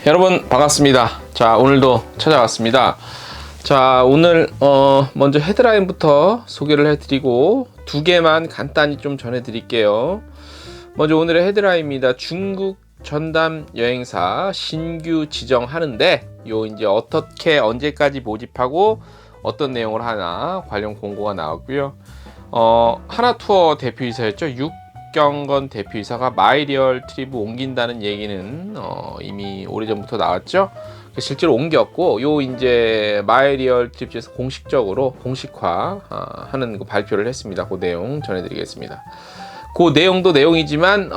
여러분 반갑습니다. 자, 오늘도 찾아왔습니다. 자, 오늘 먼저 헤드라인부터 소개를 해드리고 두 개만 간단히 좀 전해드릴게요. 먼저 오늘의 헤드라인입니다. 중국 전담 여행사 신규 지정하는데 이제 어떻게 언제까지 모집하고 어떤 내용을 하나 관련 공고가 나왔고요. 하나투어 대표이사였죠. 육경건 대표이사가 마이리얼 트립 옮긴다는 얘기는 이미 오래전부터 나왔죠. 실제로 옮겼고, 이제 마이리얼 트립에서 공식적으로 공식화 하는 거 발표를 했습니다. 그 내용 전해드리겠습니다. 그 내용도 내용이지만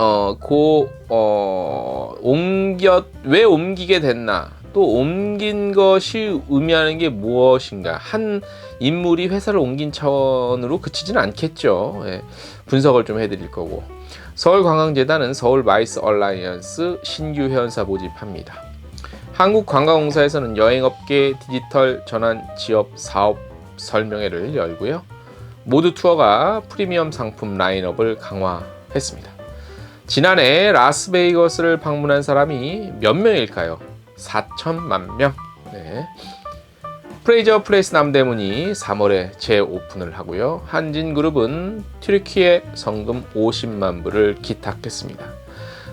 왜 옮기게 됐나, 또 옮긴 것이 의미하는 게 무엇인가, 한 인물이 회사를 옮긴 차원으로 그치지는 않겠죠. 예, 분석을 좀 해드릴 거고, 서울관광재단은 서울 마이스 얼라이언스 신규 회원사 모집합니다. 한국관광공사에서는 여행업계 디지털 전환 지역 사업 설명회를 열고요. 모두 투어가 프리미엄 상품 라인업을 강화했습니다. 지난해 라스베이거스를 방문한 사람이 몇 명일까요? 4천만 명. 네. 프레이저 플레이스 남대문이 3월에 재오픈을 하고요. 한진그룹은 튀르키예 성금 50만 불을 기탁했습니다.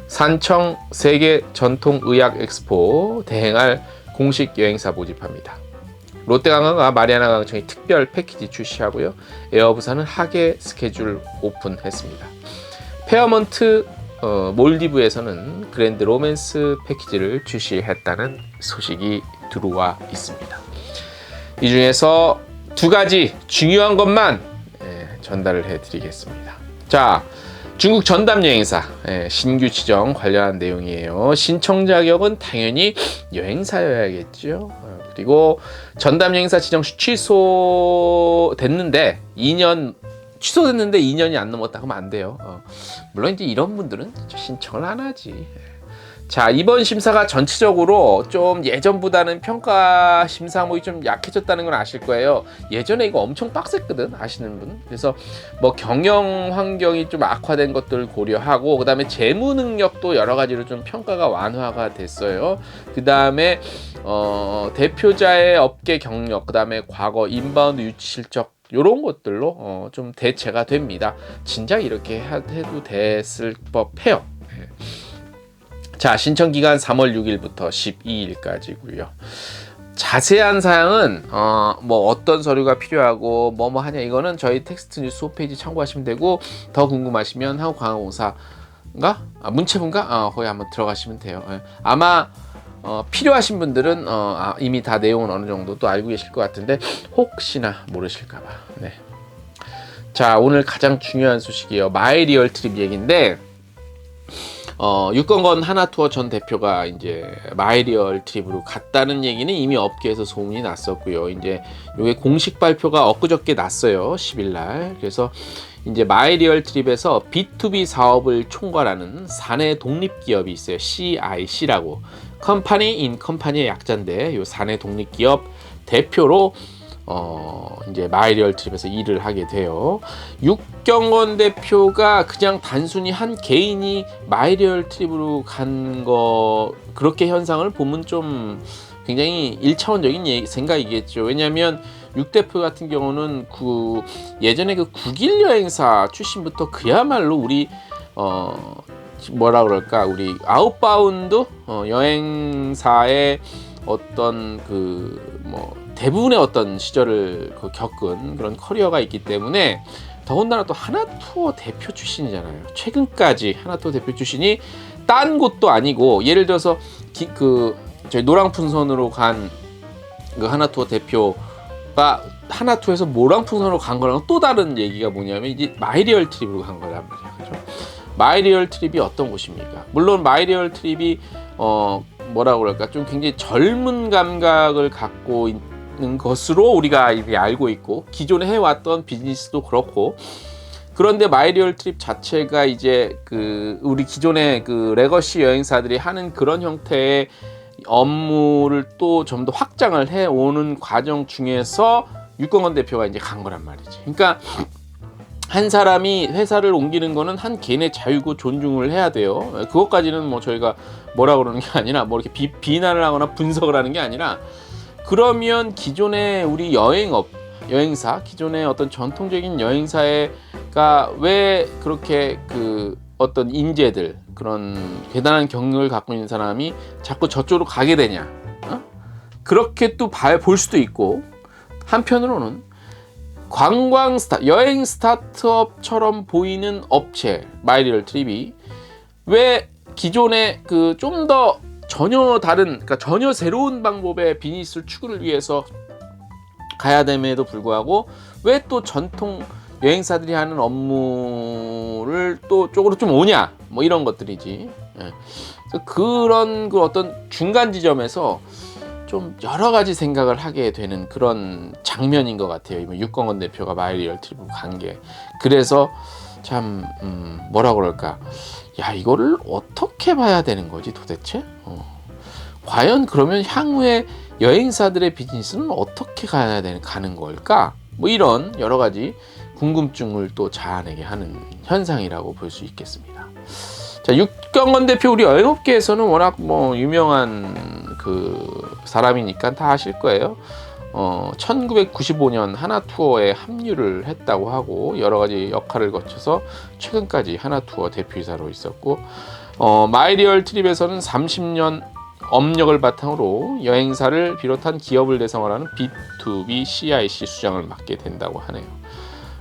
산청 세계 전통의학 엑스포 대행할 공식 여행사 모집합니다. 롯데관광과 마리아나관광청이 특별 패키지 출시하고요. 에어부산은 하계 스케줄 오픈했습니다. 페어먼트 몰디브에서는 그랜드 로맨스 패키지를 출시했다는 소식이 들어와 있습니다. 이 중에서 두 가지 중요한 것만 전달을 해드리겠습니다. 자, 중국 전담 여행사 신규 지정 관련한 내용이에요. 신청 자격은 당연히 여행사여야겠죠. 그리고 전담 여행사 지정 취소됐는데 2년이 안 넘었다 하면 안 돼요. 물론 이제 이런 분들은 신청을 안 하지. 자, 이번 심사가 전체적으로 좀 예전보다는 평가 심사 항목이 좀 약해졌다는 건 아실 거예요. 예전에 이거 엄청 빡셌거든, 아시는 분. 그래서 뭐 경영 환경이 좀 악화된 것들을 고려하고, 그 다음에 재무 능력도 여러 가지로 좀 평가가 완화가 됐어요. 그 다음에 대표자의 업계 경력, 그 다음에 과거 인바운드 유치 실적, 요런 것들로 좀 대체가 됩니다. 진작 이렇게 해도 됐을 법해요. 자, 신청 기간 3월 6일부터 12일까지고요. 자세한 사항은 뭐 어떤 서류가 필요하고 뭐 하냐, 이거는 저희 텍스트 뉴스 홈페이지 참고하시면 되고, 더 궁금하시면 한국관광공사인가? 문체부인가? 거기 한번 들어가시면 돼요. 아마 필요하신 분들은 이미 다 내용은 어느 정도 또 알고 계실 것 같은데 혹시나 모르실까봐. 네. 자, 오늘 가장 중요한 소식이에요. 마이리얼 트립 얘기인데, 육건건 하나투어 전 대표가 이제 마이리얼 트립으로 갔다는 얘기는 이미 업계에서 소문이 났었고요. 이제 이게 공식 발표가 엊그저께 났어요. 10일 날. 그래서 이제 마이리얼 트립에서 B2B 사업을 총괄하는 사내 독립기업이 있어요. CIC라고. 컴퍼니 인 컴퍼니의 약자인데, 요 사내 독립기업 대표로 이제 마이리얼 트립에서 일을 하게 돼요. 육경건 대표가 그냥 단순히 한 개인이 마이리얼 트립으로 간 거, 그렇게 현상을 보면 좀 굉장히 1차원적인 생각이겠죠. 왜냐하면 육 대표 같은 경우는 예전에 국일 여행사 출신부터 그야말로 우리 뭐라 그럴까, 우리 아웃바운드 여행사의 어떤 대부분의 어떤 시절을 겪은 그런 커리어가 있기 때문에, 더군다나 또 하나투어 대표 출신이잖아요. 최근까지 하나투어 대표 출신이 딴 곳도 아니고, 예를 들어서 저희 노랑풍선으로 간 그 하나투어 대표가 하나투어에서 모랑풍선으로 간 거랑 또 다른 얘기가 뭐냐면, 이제 마이리얼 트립으로 간 거란 말이야. 그죠? 마이리얼 트립이 어떤 곳입니까? 물론 마이리얼 트립이 뭐라 그럴까, 좀 굉장히 젊은 감각을 갖고 있는 것으로 우리가 이렇게 알고 있고, 기존에 해왔던 비즈니스도 그렇고, 그런데 마이리얼 트립 자체가 이제 우리 기존의 레거시 여행사들이 하는 그런 형태의 업무를 또 좀 더 확장을 해오는 과정 중에서 육건건 대표가 이제 간 거란 말이지. 그러니까 한 사람이 회사를 옮기는 거는 한 개인의 자유고 존중을 해야 돼요. 그것까지는 뭐 저희가 뭐라 그러는 게 아니라 뭐 이렇게 비난을 하거나 분석을 하는 게 아니라, 그러면 기존의 우리 여행사, 기존의 어떤 전통적인 여행사가 왜 그렇게 그 어떤 인재들, 그런 대단한 경력을 갖고 있는 사람이 자꾸 저쪽으로 가게 되냐? 그렇게 또 볼 수도 있고, 한편으로는 여행 스타트업처럼 보이는 업체 마이리얼 트립이 왜 기존의 그 좀 더 전혀 다른, 그러니까 전혀 새로운 방법의 비즈니스 추구를 위해서 가야 됨에도 불구하고 왜 또 전통 여행사들이 하는 업무를 또 쪽으로 좀 오냐, 뭐 이런 것들이지. 그런 그 어떤 중간 지점에서 좀 여러 가지 생각을 하게 되는 그런 장면인 것 같아요. 이번 육건건 대표가 마이리얼 트립으로 간 게. 그래서 참 뭐라 그럴까, 야, 이거를 어떻게 봐야 되는 거지 도대체? 과연 그러면 향후에 여행사들의 비즈니스는 어떻게 가는 걸까? 뭐 이런 여러 가지 궁금증을 또 자아내게 하는 현상이라고 볼 수 있겠습니다. 자, 육경건 대표, 우리 여행업계에서는 워낙 뭐 유명한 그 사람이니까 다 아실 거예요. 1995년 하나투어에 합류를 했다고 하고 여러 가지 역할을 거쳐서 최근까지 하나투어 대표이사로 있었고, 마이리얼 트립에서는 30년 업력을 바탕으로 여행사를 비롯한 기업을 대상으로 하는 B2B CIC 수장을 맡게 된다고 하네요.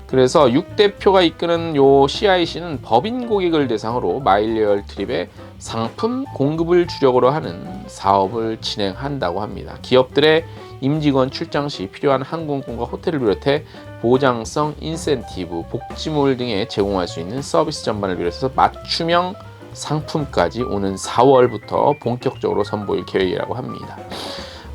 그래서 6대표가 이끄는 요 CIC는 법인 고객을 대상으로 마이리얼 트립의 상품 공급을 주력으로 하는 사업을 진행한다고 합니다. 기업들의 임직원 출장 시 필요한 항공권과 호텔을 비롯해 보장성, 인센티브, 복지물 등에 제공할 수 있는 서비스 전반을 비롯해서 맞춤형 상품까지 오는 4월부터 본격적으로 선보일 계획이라고 합니다.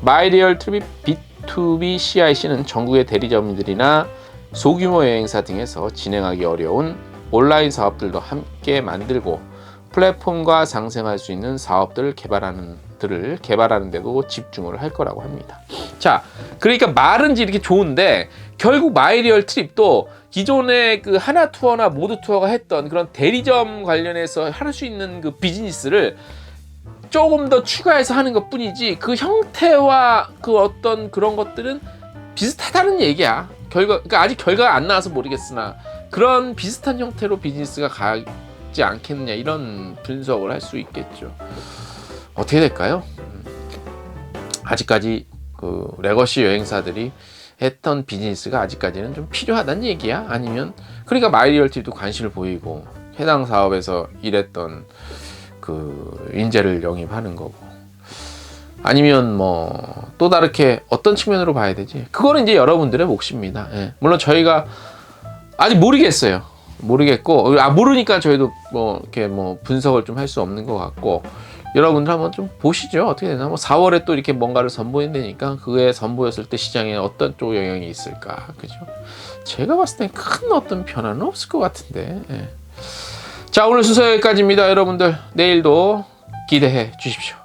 마이리얼 트립 B2B CIC는 전국의 대리점들이나 소규모 여행사 등에서 진행하기 어려운 온라인 사업들도 함께 만들고 플랫폼과 상생할 수 있는 사업들을 개발하는 데도 집중을 할 거라고 합니다. 자, 그러니까 말은 이렇게 좋은데 결국 마이리얼 트립도 기존의 그 하나투어나 모두투어가 했던 그런 대리점 관련해서 할 수 있는 그 비즈니스를 조금 더 추가해서 하는 것 뿐이지, 그 형태와 그 어떤 그런 것들은 비슷하다는 얘기야. 그러니까 아직 결과가 안 나와서 모르겠으나 그런 비슷한 형태로 비즈니스가 가지 않겠느냐, 이런 분석을 할 수 있겠죠. 어떻게 될까요? 아직까지 그 레거시 여행사들이 했던 비즈니스가 아직까지는 좀 필요하다는 얘기야? 아니면 그러니까 마이리얼 트립도 관심을 보이고 해당 사업에서 일했던 그 인재를 영입하는 거고, 아니면 뭐 또 다르게 어떤 측면으로 봐야 되지? 그거는 이제 여러분들의 몫입니다. 예. 물론 저희가 아직 모르겠어요. 모르겠고, 모르니까 저희도 뭐 이렇게 뭐 분석을 좀 할 수 없는 것 같고, 여러분들 한번 좀 보시죠. 어떻게 되나? 뭐 4월에 또 이렇게 뭔가를 선보인다니까 그게 선보였을 때 시장에 어떤 쪽 영향이 있을까, 그죠? 제가 봤을 땐 큰 어떤 변화는 없을 것 같은데. 예. 자, 오늘 순서 여기까지입니다. 여러분들 내일도 기대해 주십시오.